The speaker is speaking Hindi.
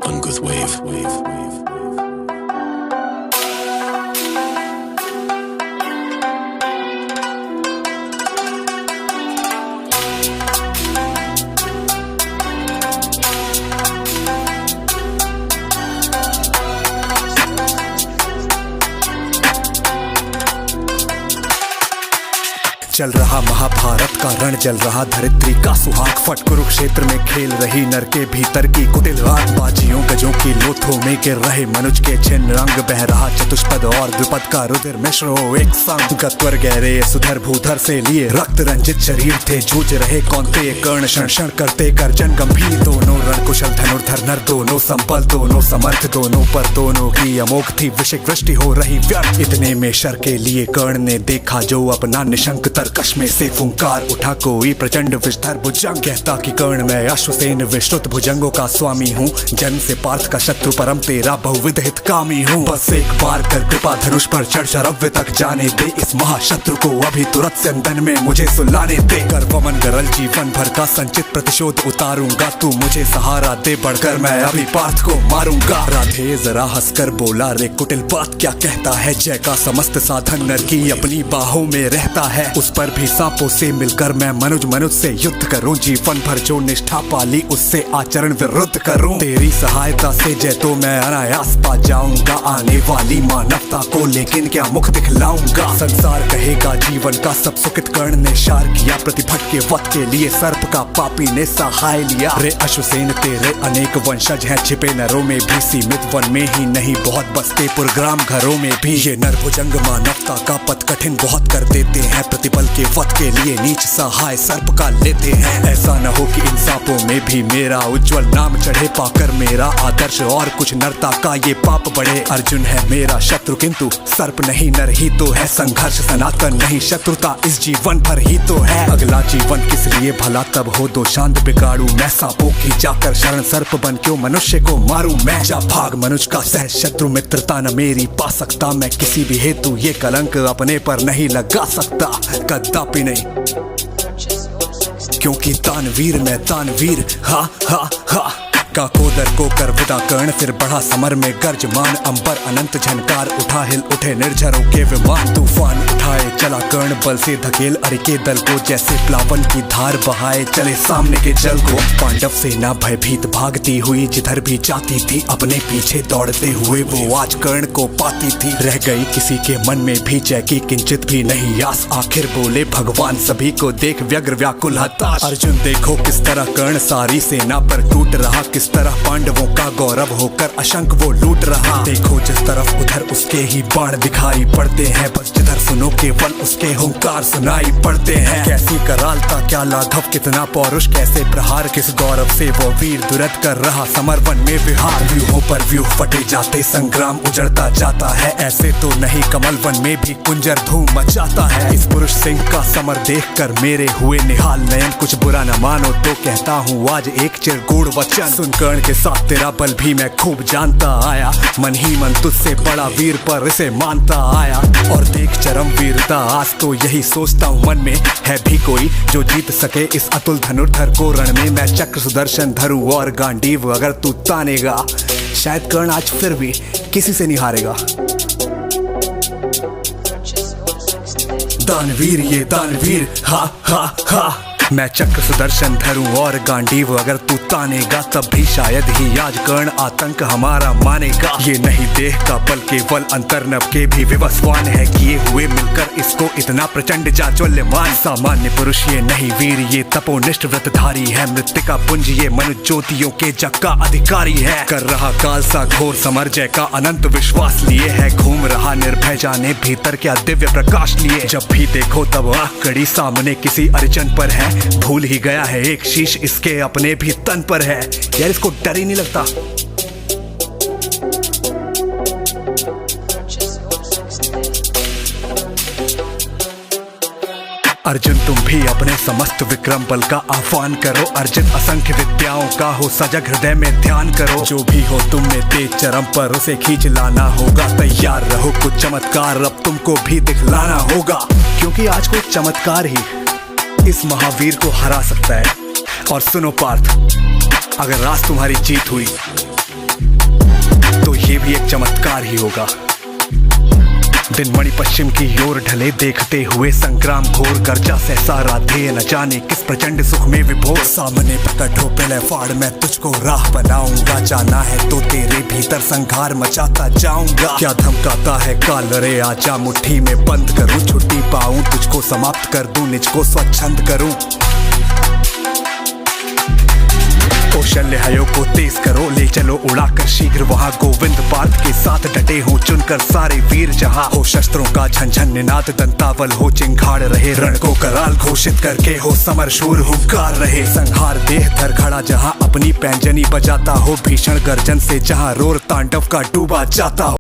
Angus Wave. चल रहा महाभारत का रण, जल रहा धरित्री का सुहाग, फट कुरुक्षेत्र में खेल रही नर के भीतर की कुटिल रात। बाजियों गजों की लोथों में गिर रहे मनुज के छिन्न रंग, बह रहा चतुष्पद और द्विपद का रुधिर मिश्र हो एक संग। गत्वर गहरे सुधर भूधर से लिए रक्त रंजित शरीर थे, जूझ रहे कौनते कर्ण क्षण क्षण करते गर्जन गंभीर। दोनों रण कुशल धनुर्धर नर, दोनों संबल दोनों समर्थ, दोनों पर दोनों की अमोघ थी विषिक वृष्टि हो रही व्यर्थ। इतने में शर के लिए कर्ण ने देखा जो अपना निशंक कश में से फुंकार उठा कोई प्रचंड विषधर भुजंग, कहता कि कर्ण मैं अश्वसेन विश्रुत भुजंगों का स्वामी हूँ, जन्म से पार्थ का शत्रु परम तेरा बहुविध हितकामी हूँ। बस एक बार कर कृपा धनुष पर चढ़ शरव्य तक जाने दे, इस महाशत्रु को अभी तुरंत संदन में मुझे सुलाने दे। कर पवन गरल जीवन भर का संचित प्रतिशोध उतारूंगा, तू मुझे सहारा दे बढ़कर मैं अभी पार्थ को मारूंगा। राधे जरा हंसकर बोला रे कुटिल बात क्या कहता है, जय का समस्त साधन नर की अपनी बाहों में रहता है। उस पर भी सांपों से मिलकर मैं मनुज से युद्ध करूं, जीवन भर जो निष्ठा पाली उससे आचरण विरुद्ध करूं। तेरी सहायता से जय तो मैं अनायास पा जाऊंगा, आने वाली मानवता को लेकिन क्या मुख दिखलाऊंगा। संसार कहेगा जीवन का सब सुखित कर्ण ने शार किया, प्रतिभट के वध के लिए सर्प का पापी ने सहाय लिया। रे अश्वसेन तेरे अनेक वंशज हैं, छिपे नरों में भी सीमित, वन में ही नहीं बहुत बसते पुरग्राम घरों में भी। ये नर भुजंग मानवता का पथ कठिन बहुत कर देते हैं, प्रतिपल के वध के लिए नीच सहाय सर्प का लेते हैं। ऐसा न हो कि इन सांपों में भी मेरा उज्जवल नाम चढ़े, पाकर मेरा आदर्श और कुछ नरता का ये पाप बढ़े। अर्जुन है मेरा शत्रु किंतु सर्प नहीं, नर ही तो है। संघर्ष सनातन नहीं, शत्रुता इस जीवन भर ही तो है। अगला जीवन किस लिए भला तब हो दो शांत बिगाड़ू मैं, सांपों की जाकर शरण सर्प बन क्यों मनुष्य को मारूं मैं। जा भाग मनुज का सह शत्रु, मित्रता न मेरी पा सकता, मैं किसी भी हेतु ये कलंक अपने पर नहीं लगा सकता कदापि नहीं, क्योंकि तानवीर मैं तानवीर। हा हा हा का कोदर को कर विदा कर्ण, फिर बढ़ा समर में गर्जमान, अंबर अनंत झनकार उठा हिल उठे निर्झरों के विमान। तूफान उठाए चला कर्ण बल से धकेल अरिके दल को, जैसे प्लावन की धार बहाए चले सामने के जल को। पांडव सेना भयभीत भागती हुई जिधर भी जाती थी, अपने पीछे दौड़ते हुए वो आज कर्ण को पाती थी। रह गई किसी के मन में भी जय की किंचित भी नहीं आस, आखिर बोले भगवान सभी को देख व्यग्र व्याकुल हताश। अर्जुन देखो किस तरह कर्ण सारी सेना पर टूट रहा, किस तरह पांडवों का गौरव होकर अशंक वो लूट रहा। देखो जिस तरफ उधर उसके ही बाण दिखाई पड़ते हैं, बस जिधर सुनो केवल उसके हुंकार सुनाई पड़ते हैं। कैसी करालता क्या लाघव कितना पौरुष, कैसे प्रहार किस गौरव से वो वीर दुरत कर रहा समर वन में विहार। व्यूहों पर व्यूह फटे जाते संग्राम उजड़ता जाता है, ऐसे तो नहीं कमल वन में भी कुंजर धूम मचाता है। इस पुरुष सिंह का समर देख कर मेरे हुए निहाल नयन, कुछ बुरा न मानो तो कहता हूँ आज एक चिरगूढ़ वचन। सुन कर्ण के साथ तेरा बल भी मैं खूब जानता आया, मन ही मन तुझसे बड़ा वीर पर इसे मानता आया। और देख चरम वीरता आज तो यही सोचता हूँ मन में, है भी कोई जो जीत सके इस अतुल धनुर्धर को रण में। मैं चक्र सुदर्शन धरूं और गांडीव अगर तू तानेगा, शायद कर्ण आज फिर भी किसी से नहीं हारेगा। दानवीर ये दानवीर हा हा हा, मैं चक्र सुदर्शन धरूं और गांडीव अगर तू तानेगा, तब भी शायद ही आज कर्ण आतंक हमारा मानेगा। ये नहीं देह का बल केवल अंतर्नव के भी विवस्वान है, किए हुए मिलकर इसको इतना प्रचंड जाज्वल्यमान। सामान्य पुरुष ये नहीं वीर, ये तपोनिष्ठ व्रतधारी है, मृतिका पुंज ये मनुष्य ज्योतियों के जग का अधिकारी है। कर रहा काल सा घोर समर जय का अनंत विश्वास लिए है, घूम रहा निर्भय जाने भीतर क्या दिव्य प्रकाश लिए। जब भी देखो तब आँख कड़ी सामने किसी अर्जुन पर है, भूल ही गया है एक शीश इसके अपने भी तन पर है। यार इसको डर ही नहीं लगता। अर्जुन तुम भी अपने समस्त विक्रम बल का आह्वान करो, अर्जुन असंख्य विद्याओं का हो सजग हृदय में ध्यान करो। जो भी हो तुम में तेज चरम पर उसे खींच लाना होगा, तैयार रहो कुछ चमत्कार अब तुमको भी दिखलाना होगा। क्योंकि आज कोई चमत्कार ही इस महावीर को हरा सकता है। और सुनो पार्थ, अगर आज तुम्हारी जीत हुई ये भी एक चमत्कार ही होगा। दिन मणि पश्चिम की ओर ढले, देखते हुए संग्राम घोर, गर्जा सहसा राधे न जाने किस प्रचंड सुख में विभोर। सामने प्रकट हो प्रलय फाड़, मैं तुझको राह बनाऊंगा, जाना है तो तेरे भीतर संघार मचाता जाऊंगा। क्या धमकाता है काल, रे आजा मुट्ठी में बंद करूं, छुट्टी पाऊं तुझको समाप्त कर दूं, निज को स्वच्छंद करूं। कौशल्य हयोग को तेज करो, ले चलो उड़ाकर शीघ्र वहां, गोविंद पार्थ के साथ डटे हो चुनकर सारे वीर जहां। हो शस्त्रों का झंझन निनाद, दंतावल हो चिंगाड़ रहे, रण को कराल घोषित करके हो समर शूर हुंकार रहे। संहार देह धर खड़ा जहां, अपनी पैंजनी बजाता हो, भीषण गर्जन से जहां रोर तांडव का डूबा जाता हो।